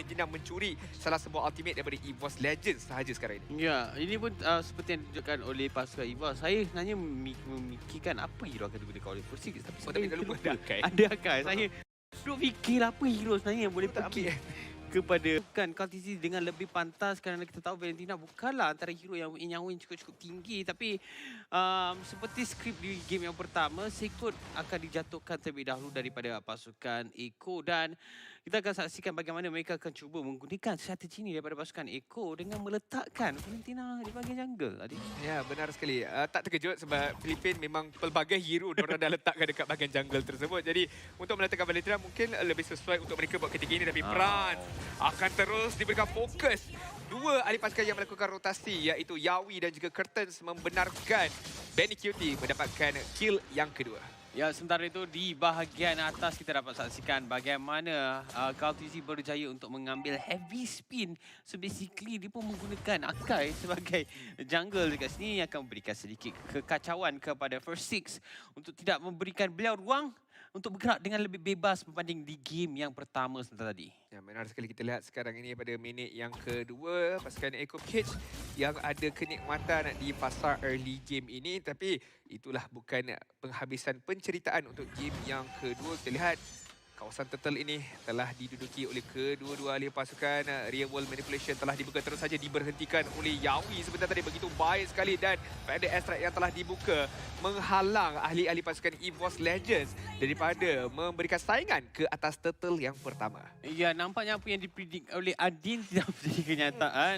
Valentina mencuri salah sebuah ultimate daripada EVOS Legends sahaja sekarang ini. Ya, ini pun seperti yang ditunjukkan oleh pasukan EVOS. Saya sebenarnya memikirkan apa hero akan digunakan oleh Persik. Tapi Tapi dah lupa ada Akai. Ada Akai. Saya duduk fikir apa hero sebenarnya yang boleh Tak pergi ambil. kepada bukan Kaltizi dengan lebih pantas kerana kita tahu Valentina bukanlah antara hero yang win cukup tinggi, tapi seperti skrip di game yang pertama, Sekut akan dijatuhkan terlebih dahulu daripada pasukan Eco dan kita akan saksikan bagaimana mereka akan cuba menggunakan strategi ini daripada pasukan Eco dengan meletakkan Valentina di bahagian jungle tadi. Ya, benar sekali. Tak terkejut sebab Filipin memang pelbagai hero diorang dah letakkan dekat bahagian jungle tersebut. Jadi untuk meletakkan Valentina mungkin lebih sesuai untuk mereka buat ketika ini. Tapi Pran akan terus diberikan fokus. Dua ahli pasukan yang melakukan rotasi iaitu Yawi dan juga Curtains membenarkan Benny Cutie mendapatkan kill yang kedua. Ya, sementara itu di bahagian atas kita dapat saksikan bagaimana Kaltizi berjaya untuk mengambil heavy spin. So basically dia pun menggunakan Akai sebagai jungle dekat sini yang akan memberikan sedikit kekacauan kepada First Six untuk tidak memberikan beliau ruang untuk bergerak dengan lebih bebas berbanding di game yang pertama sebentar tadi. Ya, benar sekali kita lihat sekarang ini pada minit yang kedua pasukan Eco Cage yang ada kenikmatan di fasa early game ini, tapi itulah bukan penghabisan penceritaan untuk game yang kedua. Kita lihat kawasan turtle ini telah diduduki oleh kedua-dua ahli pasukan. Real World Manipulation telah dibuka, terus saja diberhentikan oleh Yawi sebentar tadi. Begitu baik sekali dan Feather Airstrike yang telah dibuka menghalang ahli-ahli pasukan EVOS Legends daripada memberikan saingan ke atas turtle yang pertama. Ya, nampaknya apa yang dipredik oleh Adin tidak menjadi kenyataan.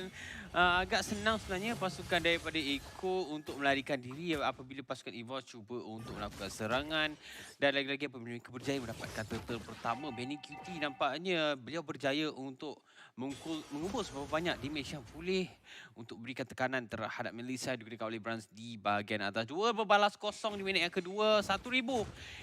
Agak senang sebenarnya pasukan daripada Eco untuk melarikan diri apabila pasukan EVOS cuba untuk melakukan serangan. Dan lagi-lagi apabila mereka berjaya mendapatkan turtle pertama, Benny Cutie nampaknya beliau berjaya untuk mengumpul seberapa banyak damage yang boleh untuk berikan tekanan terhadap Melissa yang digunakan oleh Brans di bahagian atas. Dua berbalas kosong di minit yang kedua, 1,000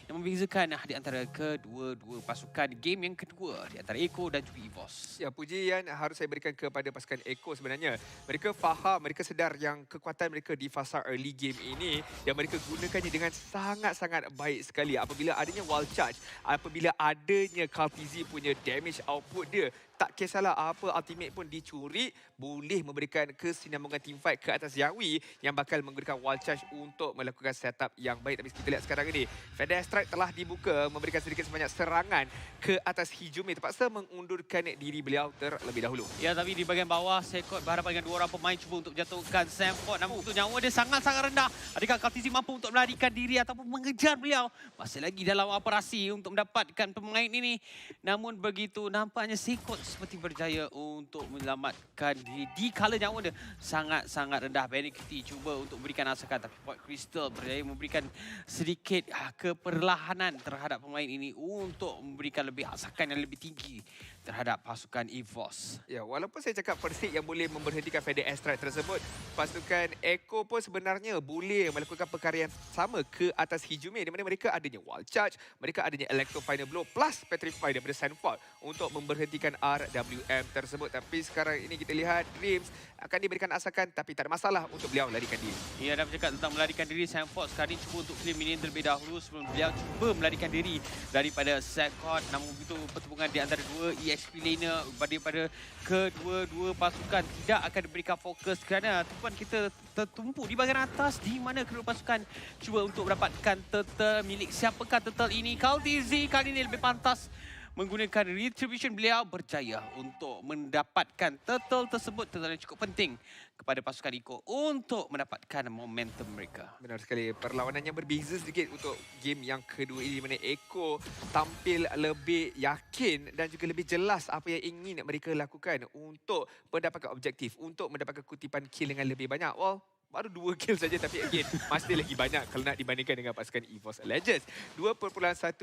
yang membezakan di antara kedua-dua pasukan game yang kedua di antara Eco dan juga EVOS. Ya, pujian harus saya berikan kepada pasukan Eco sebenarnya. Mereka faham, mereka sedar yang kekuatan mereka di fasa early game ini yang mereka gunakannya dengan sangat-sangat baik sekali. Apabila adanya wall charge, apabila adanya Kaltizi punya damage output dia, tak kisahlah apa ultimate pun dicuri, boleh memberikan kesinambungan teamfight ke atas Yawi yang bakal menggunakan wall charge untuk melakukan setup yang baik. Tapi kita lihat sekarang ini, Feather Strike telah dibuka memberikan sedikit sebanyak serangan ke atas Hijumi, terpaksa mengundurkan diri beliau terlebih dahulu. Ya, tapi di bahagian bawah, Sekot berhadapan dengan dua orang pemain cuba untuk jatuhkan Samford. Namun untuk nyawa dia sangat-sangat rendah. Adakah Kaltizi mampu untuk melarikan diri ataupun mengejar beliau? Masih lagi dalam operasi untuk mendapatkan pemain ini. Namun begitu, nampaknya Sekot seperti berjaya untuk menyelamatkan diri. Di kala nyawa dia sangat-sangat rendah. Benny Cutie cuba untuk memberikan asakan, tapi Port Crystal berjaya memberikan sedikit keperlahanan terhadap pemain ini untuk memberikan lebih asakan yang lebih tinggi terhadap pasukan EVOS. Ya, walaupun saya cakap Persik yang boleh memberhentikan Feather Airstrike tersebut, pasukan Eco pun sebenarnya boleh melakukan perkara yang sama ke atas Hijumi, di mana mereka adanya wall charge, mereka adanya Electro Final Blow plus Petrify daripada Sandford untuk memberhentikan RWM tersebut. Tapi sekarang ini kita lihat Dreams akan diberikan asakan, tapi tak ada masalah untuk beliau melarikan diri. Ya, dah bercakap tentang melarikan diri, Sandford sekarang ini cuba untuk clear minion terlebih dahulu sebelum beliau cuba melarikan diri daripada Sekot. Namun begitu pertemuan di antara dua EXP laner daripada kedua-dua pasukan tidak akan diberikan fokus kerana tumpuan kita tertumpu di bahagian atas di mana kedua pasukan cuba untuk mendapatkan turtle milik siapakah turtle ini. Kaltizi kali ini lebih pantas menggunakan retribution, beliau berjaya untuk mendapatkan turtle tersebut. Turtle yang cukup penting kepada pasukan Eco untuk mendapatkan momentum mereka. Benar sekali, perlawanannya berbeza sedikit untuk game yang kedua ini, di mana Eco tampil lebih yakin dan juga lebih jelas apa yang ingin mereka lakukan untuk mendapatkan objektif, untuk mendapatkan kutipan kill dengan lebih banyak. Well, baru 2 kill saja, tapi again masih lagi banyak kalau nak dibandingkan dengan pasukan EVOS Legends. 2.1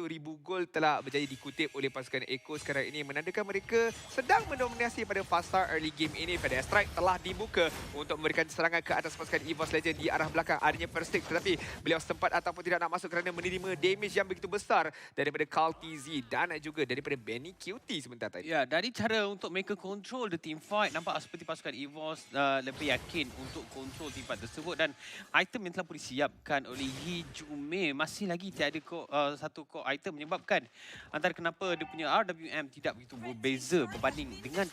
ribu gol telah berjaya dikutip oleh pasukan Eco sekarang ini, menandakan mereka sedang mendominasi pada fasa early game ini. Feather Strike telah dibuka untuk memberikan serangan ke atas pasukan EVOS Legends di arah belakang. Adanya First Six, tetapi beliau sempat ataupun tidak nak masuk kerana menerima damage yang begitu besar daripada Kaltizi dan juga daripada Benny Cutie sebentar tadi. Ya, dari cara untuk mereka control the team fight, nampak seperti pasukan EVOS lebih yakin untuk control team fight tersebut dan item yang telah pun disiapkan oleh Hijume masih lagi tiada satu core item menyebabkan antara kenapa dia punya RWM tidak begitu berbeza berbanding dengan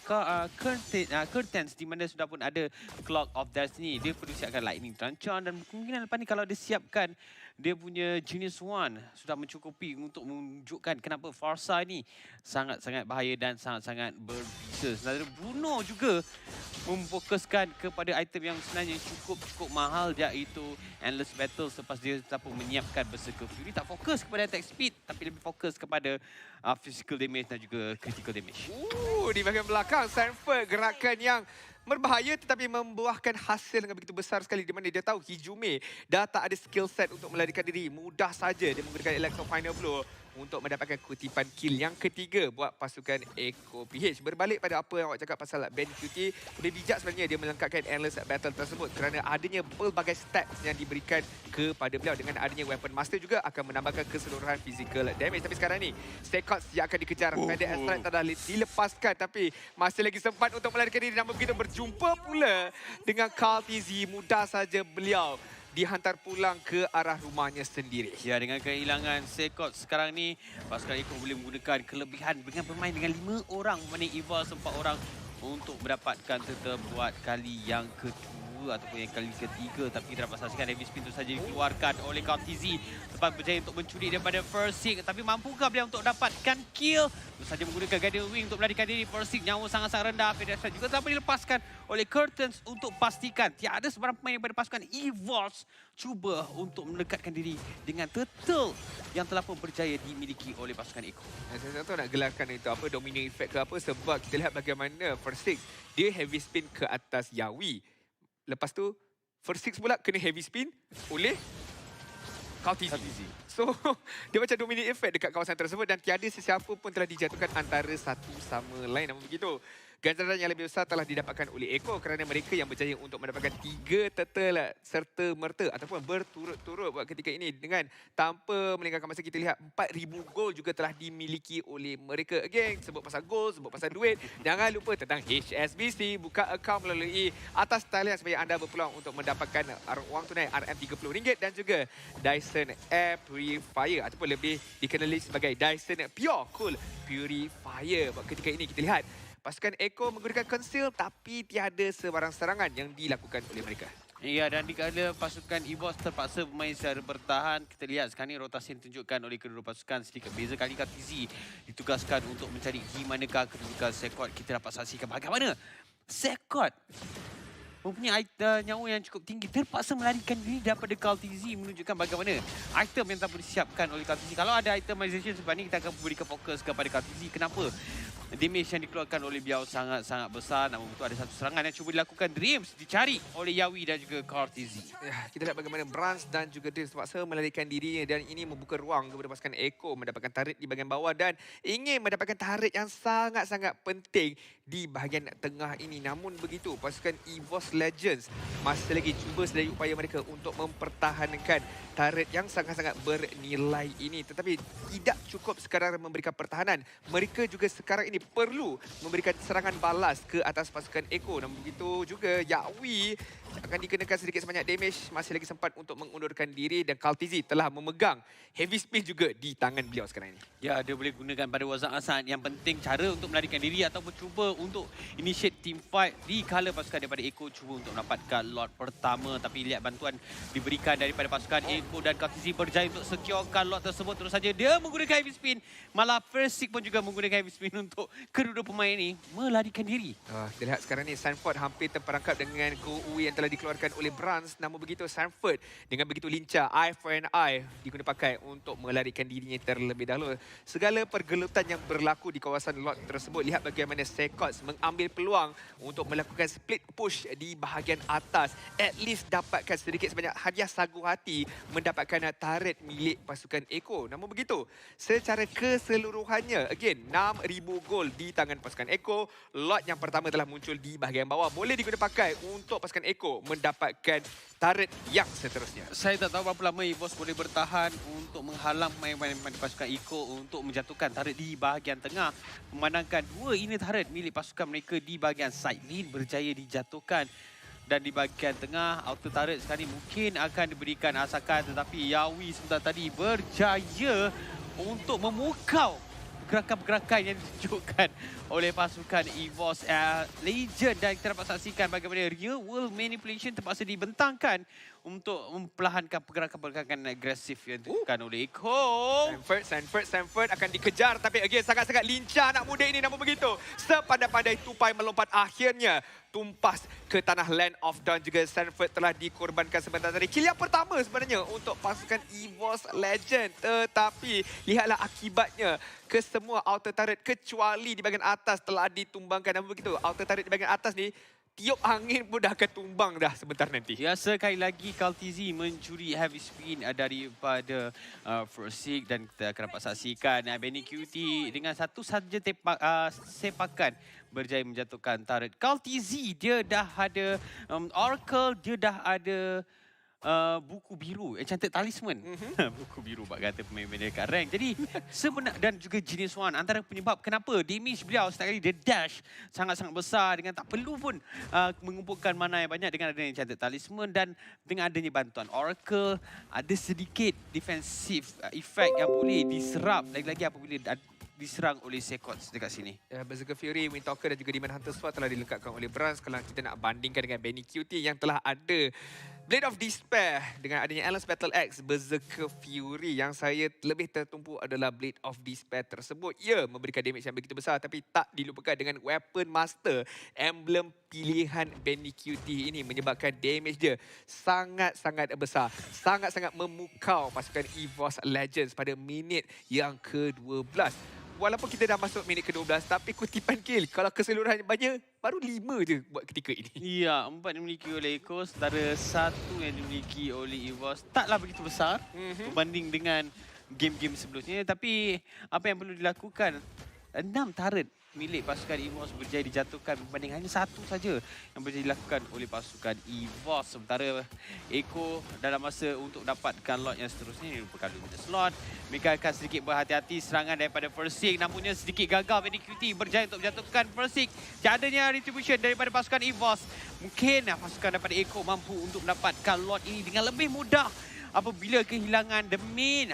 Curtains di mana sudah pun ada Clock of Destiny. Dia perlu siapkan Lightning Terancang dan kemungkinan lepas ni kalau dia siapkan dia punya Genius One sudah mencukupi untuk menunjukkan kenapa Farsa ni sangat-sangat bahaya dan sangat-sangat berbisa. Sebenarnya Bruno juga memfokuskan kepada item yang sebenarnya cukup mahal iaitu Endless Battle selepas dia telah pun menyiapkan Berserker Fury. Tak fokus kepada attack speed tapi lebih fokus kepada physical damage dan juga critical damage. Di bahagian belakang Sanford gerakan yang berbahaya tetapi membuahkan hasil yang begitu besar sekali di mana dia tahu Hijume dah tak ada skill set untuk melarikan diri. Mudah saja dia menggunakan Electro Final Blow untuk mendapatkan kutipan kill yang ketiga buat pasukan Echo PH. Berbalik pada apa yang awak cakap pasal Ben QT, lebih bijak sebenarnya dia melengkapkan Endless Battle tersebut kerana adanya pelbagai stats yang diberikan kepada beliau. Dengan adanya Weapon Master juga akan menambahkan keseluruhan physical damage. Tapi sekarang ni, Sekots yang akan dikejar. Pendek Strike telah dilepaskan tapi masih lagi sempat untuk melarikan diri. Namun begitu berjumpa pula dengan Carl TZ. Mudah saja beliau dihantar pulang ke arah rumahnya sendiri. Ya, dengan kehilangan Sekot sekarang ni, pasukan Eko boleh menggunakan kelebihan dengan bermain dengan 5 orang berbanding Evolve 4 orang untuk mendapatkan turtle buat kali yang kedua ataupun yang kali ketiga. Tapi kita dapat saksikan Heavy Spin tu saja dikeluarkan oleh KTZ. Lepas berjaya untuk mencuri daripada Persik. Tapi mampukah beliau untuk dapatkan kill? Terus saja menggunakan Guardian Wing untuk melarikan diri. Persik nyawa sangat-sangat rendah. Pedastra juga telah dilepaskan oleh Curtains untuk pastikan tiada sebarang pemain daripada pasukan Evolve cuba untuk mendekatkan diri dengan turtle yang telah pun berjaya dimiliki oleh pasukan Eko. Saya tak tahu nak gelarkan itu apa, domino effect ke apa, sebab kita lihat bagaimana First Six dia heavy spin ke atas Yawi. Lepas tu First Six pula kena heavy spin oleh KTZ. So, dia macam dominate effect dekat kawasan tersebut dan tiada sesiapa pun telah dijatuhkan antara satu sama lain. Namun begitu, ganjaran yang lebih besar telah didapatkan oleh Eko kerana mereka yang berjaya untuk mendapatkan 3 turtle serta merta ataupun berturut-turut buat ketika ini dengan tanpa melengahkan masa. Kita lihat 4,000 gol juga telah dimiliki oleh mereka. Again, sebut pasal gol, sebut pasal duit. Jangan lupa tentang HSBC. Buka akaun melalui atas talian supaya anda berpeluang untuk mendapatkan wang tunai RM30 dan juga Dyson Air Purifier ataupun lebih dikenali sebagai Dyson Pure Cool Purifier. Buat ketika ini kita lihat pasukan Eko menggunakan conceal tapi tiada sebarang serangan yang dilakukan oleh mereka. Ya, dan dikala pasukan Evolve terpaksa bermain secara bertahan, kita lihat sekarang ni rotasi yang ditunjukkan oleh kedua pasukan sedikit beza. Kali KTZ ditugaskan untuk mencari di manakah kedudukan Sekot. Kita dapat saksikan bagaimana Sekot mempunyai nyawa yang cukup tinggi, terpaksa melarikan diri daripada KTZ, menunjukkan bagaimana item yang telah disiapkan oleh KTZ. Kalau ada itemization sebab ni, kita akan berikan fokus kepada KTZ. Kenapa? Damage yang dikeluarkan oleh beliau sangat-sangat besar. Namun betul ada satu serangan yang cuba dilakukan Dreams, dicari oleh Yawi dan juga KTZ. Ya, kita lihat bagaimana Brans dan juga Dreams terpaksa melarikan diri dan ini membuka ruang kepada pasukan Eko mendapatkan turret di bahagian bawah dan ingin mendapatkan turret yang sangat-sangat penting di bahagian tengah ini. Namun begitu, pasukan EVOS Legends masih lagi cuba sedaya upaya mereka untuk mempertahankan turret yang sangat-sangat bernilai ini. Tetapi tidak cukup sekadar memberikan pertahanan. Mereka juga sekarang ini perlu memberikan serangan balas ke atas pasukan Eko. Namun begitu juga Yawi akan dikenakan sedikit sebanyak damage. Masih lagi sempat untuk mengundurkan diri dan KTZ telah memegang heavy spin juga di tangan beliau sekarang ini. Ya, dia boleh gunakan pada Wazan Asad. Yang penting cara untuk melarikan diri ataupun cuba untuk initiate team fight di kala pasukan daripada Eko cuba untuk mendapatkan lot pertama. Tapi lihat bantuan diberikan daripada pasukan Eko dan KTZ berjaya untuk securekan lot tersebut. Terus saja dia menggunakan heavy spin. Malah First Six pun juga menggunakan heavy spin untuk kedua pemain ini melarikan diri. Kita lihat sekarang ni Sanford hampir terperangkap dengan Go Uwe yang telah dikeluarkan oleh Brans. Namun begitu Sanford dengan begitu lincah eye for an eye digunakan pakai untuk melarikan dirinya terlebih dahulu. Segala pergelutan yang berlaku di kawasan lot tersebut, lihat bagaimana Sekots mengambil peluang untuk melakukan split push di bahagian atas. At least dapatkan sedikit sebanyak hadiah sagu hati mendapatkan turret milik pasukan Eko. Namun begitu, secara keseluruhannya, again 6,000 gol di tangan pasukan Eko. Lot yang pertama telah muncul di bahagian bawah. Boleh digunakan pakai untuk pasukan Eko mendapatkan turret yang seterusnya. Saya tak tahu berapa lama EVOS boleh bertahan untuk menghalang pemain-pemain pasukan Eko untuk menjatuhkan turret di bahagian tengah. Memandangkan 2 unit turret milik pasukan mereka di bahagian side lane berjaya dijatuhkan. Dan di bahagian tengah, outer turret sekarang ni mungkin akan diberikan asakan, tetapi Yawi sebentar tadi berjaya untuk memukau pergerakan-pergerakan yang ditunjukkan oleh pasukan EVOS Legend. Dan kita dapat saksikan bagaimana real world manipulation terpaksa dibentangkan untuk memperlahankan pergerakan-pergerakan agresif yang ditunjukkan oleh Eko. Sanford akan dikejar, tapi again sangat-sangat lincah anak muda ini, namun begitu sepandai-pandai tupai melompat, akhirnya tumpas ke tanah Land of Dawn. Juga Sanford telah dikorbankan sebentar tadi. Kill yang pertama sebenarnya untuk pasukan EVOS Legend, tetapi lihatlah akibatnya, kesemua outer turret kecuali di bahagian atas telah ditumbangkan. Namun begitu outer turret di bahagian atas ni tiup angin pun dah akan tumbang dah sebentar nanti. Ya, sekali lagi Kaltizi mencuri heavy spin daripada Frosik, dan kita akan dapat saksikan Benny QT dengan satu saja sepakan berjaya menjatuhkan turret. Kaltizi dia dah ada Oracle, dia dah ada buku biru, Enchanted Talisman. Buku biru bak kata pemain-pemain dekat rank. Jadi sebenar, dan juga Genius One, antara penyebab kenapa damage beliau setiap kali dia dash sangat-sangat besar dengan tak perlu pun mengumpulkan mana yang banyak dengan adanya Enchanted Talisman, dan dengan adanya bantuan Oracle ada sedikit defensive effect yang boleh diserap lagi-lagi apabila diserang oleh Sekots dekat sini. Berserker Fury, Windtalker dan juga Demon Hunter Sword telah dilengkapkan oleh Brans. Kalau kita nak bandingkan dengan Benny QT yang telah ada Blade of Despair, dengan adanya Alan's Battle Axe, Berserker Fury yang saya lebih tertumpu adalah Blade of Despair tersebut. Ia memberikan damage yang begitu besar, tapi tak dilupakan dengan Weapon Master, emblem pilihan Benny QT ini, menyebabkan damage dia sangat-sangat besar, sangat-sangat memukau pasukan EVOS Legends pada minit yang ke-12. Walaupun kita dah masuk minit ke-12, tapi kutipan kill kalau keseluruhan banyak, baru 5 je buat ketika ini. Ya, 4 dimiliki oleh Eko, setara 1 yang dimiliki oleh EVOS. Taklah begitu besar berbanding dengan game-game sebelumnya. Tapi apa yang perlu dilakukan, 6 turret milik pasukan EVOS berjaya dijatuhkan berbanding hanya 1 saja yang berjaya dilakukan oleh pasukan EVOS. Sementara Eko dalam masa untuk dapatkan lot yang seterusnya, ini merupakan 2 slot. Mereka akan sedikit berhati-hati serangan daripada Versik, namunnya sedikit gagal. Benny QT berjaya untuk menjatuhkan Versik. Tiadanya retribution daripada pasukan EVOS. Mungkin pasukan daripada Eko mampu untuk mendapatkan lot ini dengan lebih mudah apabila kehilangan the main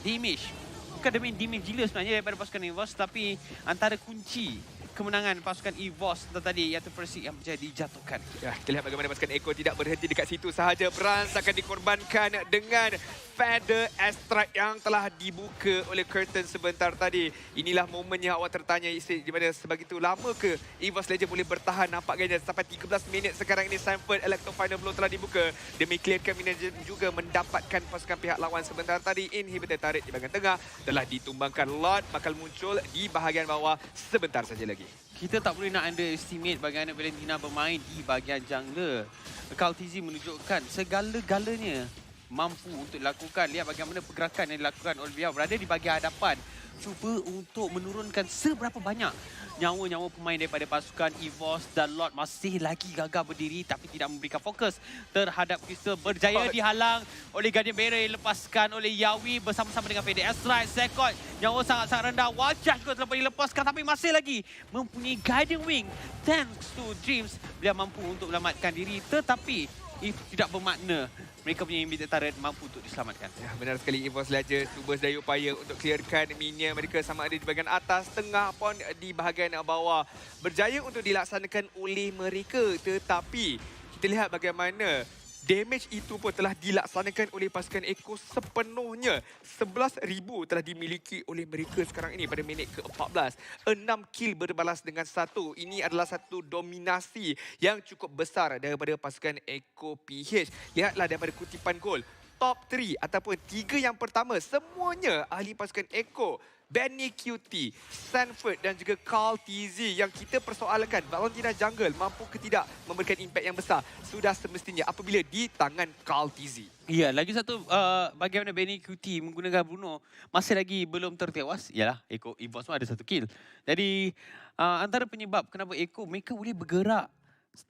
damage. Bukan the main damage gila sebenarnya daripada pasukan EVOS, tapi antara kunci kemenangan pasukan EVOS tadi iaitu Versik yang berjaya dijatuhkan. Ya, kita lihat bagaimana pasukan Eko tidak berhenti dekat situ sahaja. Brans akan dikorbankan dengan Feather Astrike yang telah dibuka oleh Curtain sebentar tadi. Inilah momennya awak tertanya, di mana sebegitu lama ke EVOS Legend boleh bertahan nampaknya sampai 13 minit sekarang ini. Sanford Electro Final Blow telah dibuka demi clearkan minit, juga mendapatkan pasukan pihak lawan sebentar tadi. Inhibitor turret di bahagian tengah telah ditumbangkan. Lot bakal muncul di bahagian bawah sebentar saja lagi. Kita tak boleh nak underestimate bagaimana Valentina bermain di bahagian jungler. Kaltizi menunjukkan segala-galanya mampu untuk dilakukan. Lihat bagaimana pergerakan yang dilakukan oleh beliau berada di bahagian hadapan. Cuba untuk menurunkan seberapa banyak nyawa-nyawa pemain daripada pasukan EVOS, dan Lot masih lagi gagal berdiri tapi tidak memberikan fokus terhadap Crystal. Berjaya dihalang oleh Guardian Barrier, dilepaskan oleh Yawi bersama-sama dengan Fade Astrike. Sekot nyawa sangat-sangat rendah, wajah juga telah dilepaskan tapi masih lagi mempunyai Guardian Wing. Thanks to Dreams, beliau mampu untuk menyelamatkan diri, tetapi itu tidak bermakna mereka punya immediate turret mampu untuk diselamatkan. Ya, benar sekali. EVOS Legend cuba sedaya upaya untuk clearkan minion mereka, sama ada di bahagian atas, tengah pun di bahagian bawah. Berjaya untuk dilaksanakan oleh mereka, tetapi kita lihat bagaimana damage itu pun telah dilaksanakan oleh pasukan Eko sepenuhnya. 11,000 telah dimiliki oleh mereka sekarang ini pada minit ke-14. 6 kill berbalas dengan 1. Ini adalah satu dominasi yang cukup besar daripada pasukan Eko PH. Lihatlah daripada kutipan gol. Top 3 ataupun 3 yang pertama, semuanya ahli pasukan Eko. Benny QT, Sanford dan juga Kaltizi. Yang kita persoalkan, Valentina Jungle mampu ke tidak memberikan impak yang besar, sudah semestinya apabila di tangan Kaltizi. Ya, lagi satu bagaimana Benny QT menggunakan Bruno masih lagi belum tertewas. Yalah, Eko EVOS pun ada 1 kill. Jadi antara penyebab kenapa Eko mereka boleh bergerak,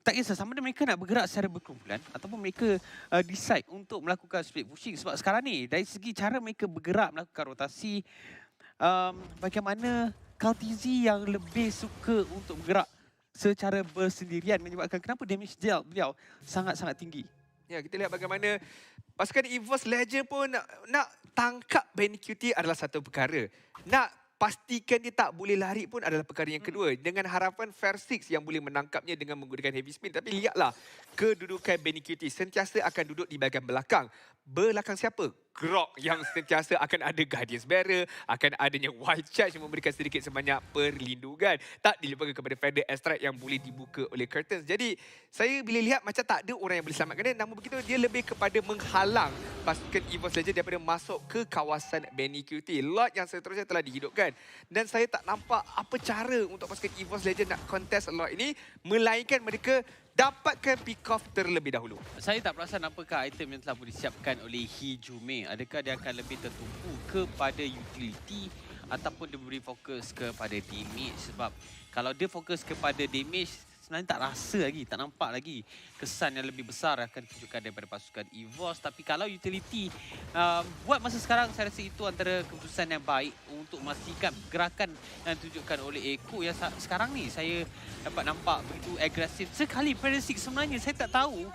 tak kisah sama ada mereka nak bergerak secara berkumpulan ataupun mereka decide untuk melakukan split pushing. Sebab sekarang ni dari segi cara mereka bergerak melakukan rotasi, bagaimana Kaltizi yang lebih suka untuk bergerak secara bersendirian menyebabkan kenapa damage beliau sangat-sangat tinggi. Ya, kita lihat bagaimana pasukan EVOS Legend pun nak tangkap BNQT adalah satu perkara. Nak pastikan dia tak boleh lari pun adalah perkara yang kedua. Dengan harapan Fair Six yang boleh menangkapnya dengan menggunakan heavy spin. Tapi lihatlah, kedudukan BNQT sentiasa akan duduk di bahagian belakang. Belakang siapa? Grok yang sentiasa akan ada Guardian's Barrier, akan adanya Wild Charge yang memberikan sedikit sebanyak perlindungan. Tak dilupakan kepada Feather Airstrike yang boleh dibuka oleh Curtains. Jadi, saya bila lihat macam tak ada orang yang boleh selamatkan dia. Namun begitu, dia lebih kepada menghalang pasukan EVOS Legend daripada masuk ke kawasan BNQT. Lot yang seterusnya telah dihidupkan. Dan saya tak nampak apa cara untuk pasukan EVOS Legend nak contest Lot ini, melainkan mereka dapatkan pick-off terlebih dahulu. Saya tak perasan apakah item yang telah disiapkan oleh Hijume. Adakah dia akan lebih tertumpu kepada utility ataupun dia beri fokus kepada damage. Sebab kalau dia fokus kepada damage, sebenarnya tak rasa lagi, tak nampak lagi kesan yang lebih besar akan ditunjukkan daripada pasukan EVOS. Tapi kalau utility, buat masa sekarang saya rasa itu antara keputusan yang baik untuk memastikan gerakan yang ditunjukkan oleh Echo yang sekarang ni saya dapat nampak begitu agresif. Sekali Parasik sebenarnya saya tak tahu,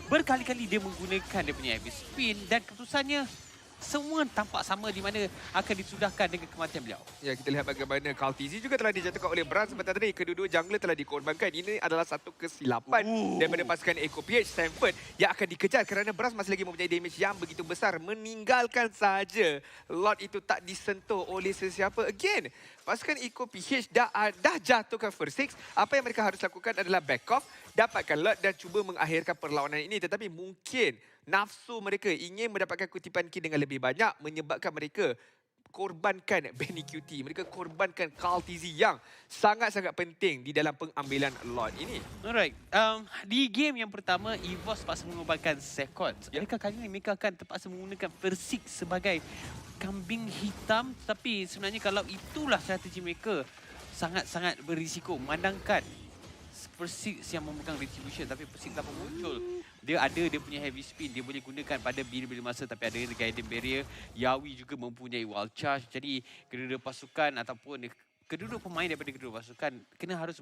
berkali-kali dia menggunakan dia punya heavy spin dan keputusannya semua tampak sama di mana akan disudahkan dengan kematian beliau. Ya, kita lihat bagaimana Kaltizi juga telah dijatuhkan oleh Bran sebentar tadi. Kedua-dua jungler telah dikorbankan. Ini adalah satu kesilapan daripada pasukan Echo PH Stanford yang akan dikejar kerana Bran masih lagi mempunyai damage yang begitu besar. Meninggalkan saja Lord itu tak disentuh oleh sesiapa. Again, pasukan Echo PH dah jatuhkan First Six. Apa yang mereka harus lakukan adalah back off, dapatkan Lord dan cuba mengakhirkan perlawanan ini. Tetapi mungkin nafsu mereka ingin mendapatkan kutipan kill dengan lebih banyak menyebabkan mereka korbankan BNQT. Mereka korbankan Kaltizi yang sangat-sangat penting di dalam pengambilan Lord ini. Alright, di game yang pertama, EVOS terpaksa mengorbankan Seconds. Adakah kali ini mereka akan terpaksa menggunakan Persik sebagai kambing hitam? Tapi sebenarnya kalau itulah strategi mereka, sangat-sangat berisiko memandangkan Persik yang memegang retribution, tapi Persik tak pun muncul. Dia ada dia punya heavy spin, dia boleh gunakan pada bila-bila masa, tapi ada Guardian Barrier. Yawi juga mempunyai wild charge. Jadi kedua-dua pasukan ataupun kedua-dua pemain daripada kedua pasukan kena harus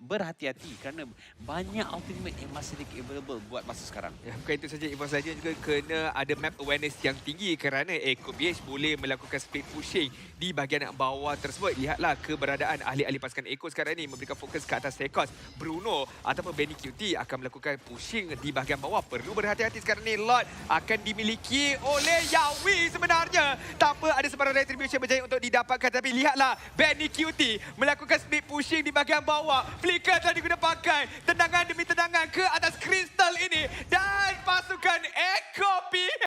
berhati-hati kerana banyak ultimate yang masih available buat masa sekarang. Ya, bukan itu saja, EVOS Legend juga kena ada map awareness yang tinggi kerana Echo PH boleh melakukan split pushing di bahagian bawah tersebut. Lihatlah keberadaan ahli-ahli pasukan Echo sekarang ini memberikan fokus ke atas Sekos. Bruno ataupun BNQT akan melakukan pushing di bahagian bawah. Perlu berhati-hati sekarang ni. Lord akan dimiliki oleh Yawi sebenarnya. Tanpa ada sebarang retribution berjaya untuk didapatkan. Tapi lihatlah, BNQT melakukan split pushing di bahagian bawah. Flicker telah digunakan pakai. Tendangan demi tendangan ke atas kristal ini. Dan pasukan Echo PH